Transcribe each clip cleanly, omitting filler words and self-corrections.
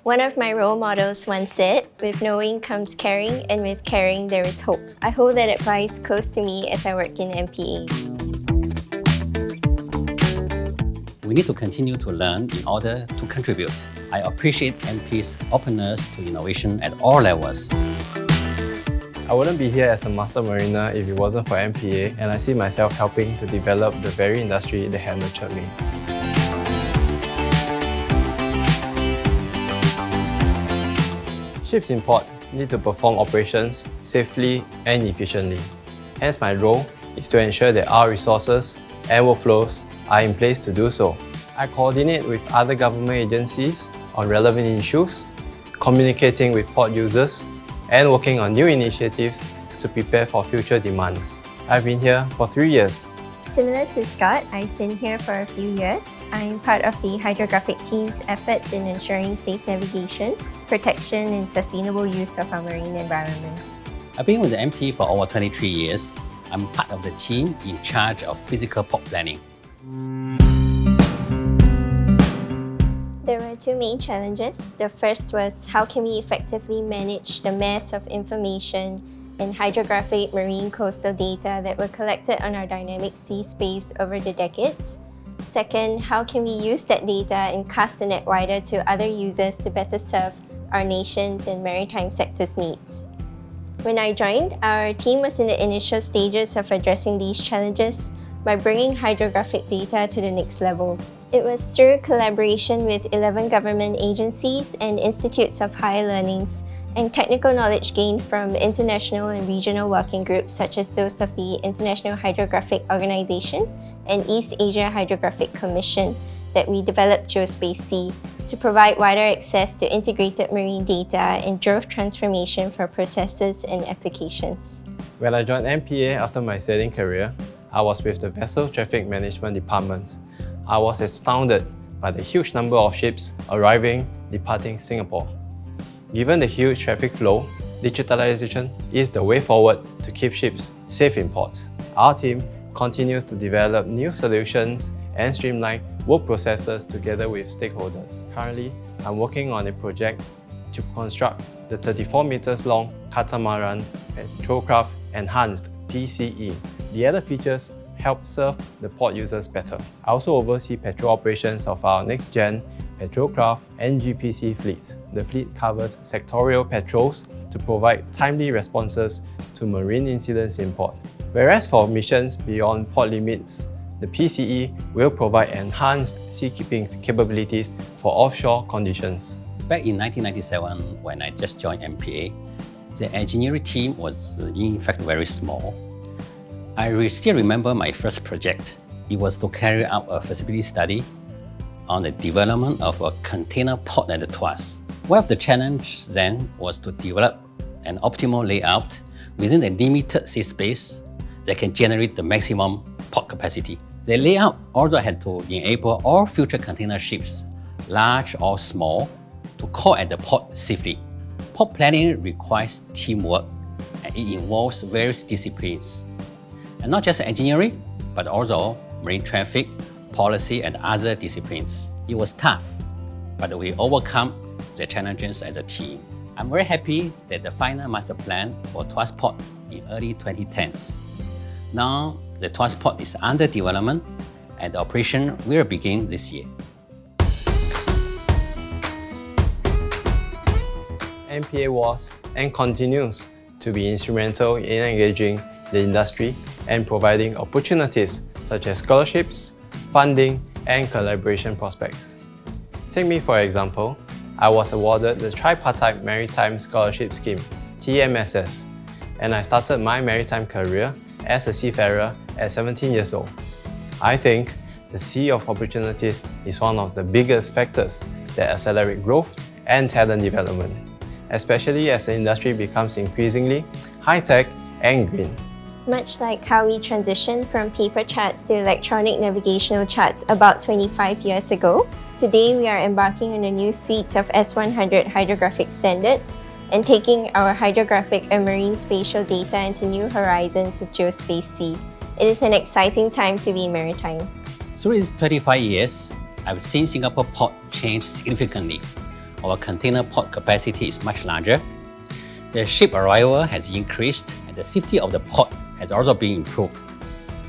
One of my role models once said, "With knowing comes caring, and with caring there is hope." I hold that advice close to me as I work in MPA. We need to continue to learn in order to contribute. I appreciate MP's openness to innovation at all levels. I wouldn't be here as a master mariner if it wasn't for MPA, and I see myself helping to develop the very industry that has nurtured me. Ships in port need to perform operations safely and efficiently. Hence, my role is to ensure that our resources and workflows are in place to do so. I coordinate with other government agencies on relevant issues, communicating with port users, and working on new initiatives to prepare for future demands. I've been here for 3 years. Similar to Scott, I've been here for a few years. I'm part of the hydrographic team's efforts in ensuring safe navigation, protection, and sustainable use of our marine environment. I've been with the MP for over 23 years. I'm part of the team in charge of physical port planning. There were two main challenges. The first was how can we effectively manage the mass of information and hydrographic marine coastal data that were collected on our dynamic sea space over the decades. Second, how can we use that data and cast the net wider to other users to better serve our nation's and maritime sector's needs. When I joined, our team was in the initial stages of addressing these challenges by bringing hydrographic data to the next level. It was through collaboration with 11 government agencies and institutes of higher learnings and technical knowledge gained from international and regional working groups such as those of the International Hydrographic Organization and East Asia Hydrographic Commission that we developed Geospace-C to provide wider access to integrated marine data and drove transformation for processes and applications. When I joined MPA after my sailing career, I was with the Vessel Traffic Management Department. I was astounded by the huge number of ships arriving, departing Singapore. Given the huge traffic flow, digitalization is the way forward to keep ships safe in port. Our team continues to develop new solutions and streamline work processes together with stakeholders. Currently, I'm working on a project to construct the 34 meters long catamaran Petrocraft Enhanced PCE. The other features help serve the port users better. I also oversee petrol operations of our next-gen Petrocraft NGPC fleet. The fleet covers sectorial patrols to provide timely responses to marine incidents in port. Whereas for missions beyond port limits, the PCE will provide enhanced seakeeping capabilities for offshore conditions. Back in 1997, when I just joined MPA, the engineering team was in fact very small. I still remember my first project. It was to carry out a feasibility study on the development of a container port at the Tuas. One of the challenges then was to develop an optimal layout within the limited sea space that can generate the maximum port capacity. The layout also had to enable all future container ships, large or small, to call at the port safely. Port planning requires teamwork, and it involves various disciplines. And not just engineering, but also marine traffic, policy, and other disciplines. It was tough, but we overcome the challenges as a team. I'm very happy that the final master plan for Tuas Port in early 2010s. Now, the Tuas Port is under development and the operation will begin this year. MPA was and continues to be instrumental in engaging the industry and providing opportunities such as scholarships, funding, and collaboration prospects. Take me for example, I was awarded the Tripartite Maritime Scholarship Scheme, TMSS, and I started my maritime career as a seafarer at 17 years old. I think the sea of opportunities is one of the biggest factors that accelerate growth and talent development, especially as the industry becomes increasingly high-tech and green. Much like how we transitioned from paper charts to electronic navigational charts about 25 years ago, today we are embarking on a new suite of S100 hydrographic standards and taking our hydrographic and marine spatial data into new horizons with Geospace-C. It is an exciting time to be maritime. Through these 25 years, I've seen Singapore port change significantly. our container port capacity is much larger. The ship arrival has increased and the safety of the port has also been improved.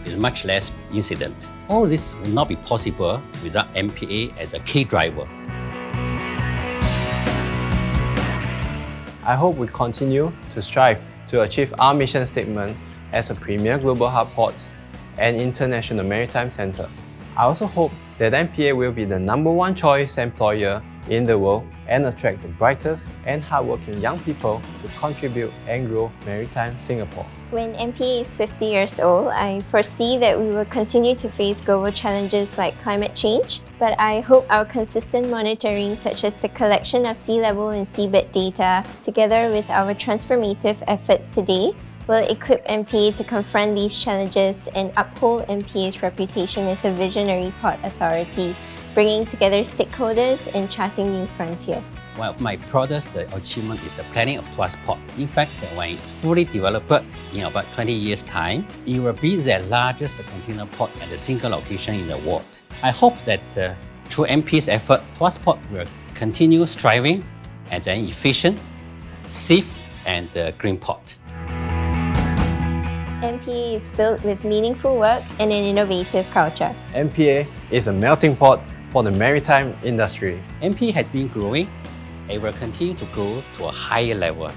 There's much less incident. All this would not be possible without MPA as a key driver. I hope we continue to strive to achieve our mission statement as a premier global hub port and international maritime center. I also hope that MPA will be the #1 choice employer in the world and attract the brightest and hardworking young people to contribute and grow maritime Singapore. When MPA is 50 years old, I foresee that we will continue to face global challenges like climate change, but I hope our consistent monitoring, such as the collection of sea level and seabed data, together with our transformative efforts today, will equip MPA to confront these challenges and uphold MPA's reputation as a visionary port authority, bringing together stakeholders and charting new frontiers. One of my proudest achievement is the planning of Tuas Port. In fact, when it's fully developed in about 20 years' time, it will be the largest container port at a single location in the world. I hope that through MP's effort, Tuas Port will continue striving as an efficient, safe, and green port. MPA is built with meaningful work and an innovative culture. MPA is a melting pot for the maritime industry. MPA has been growing and will continue to grow to a higher level.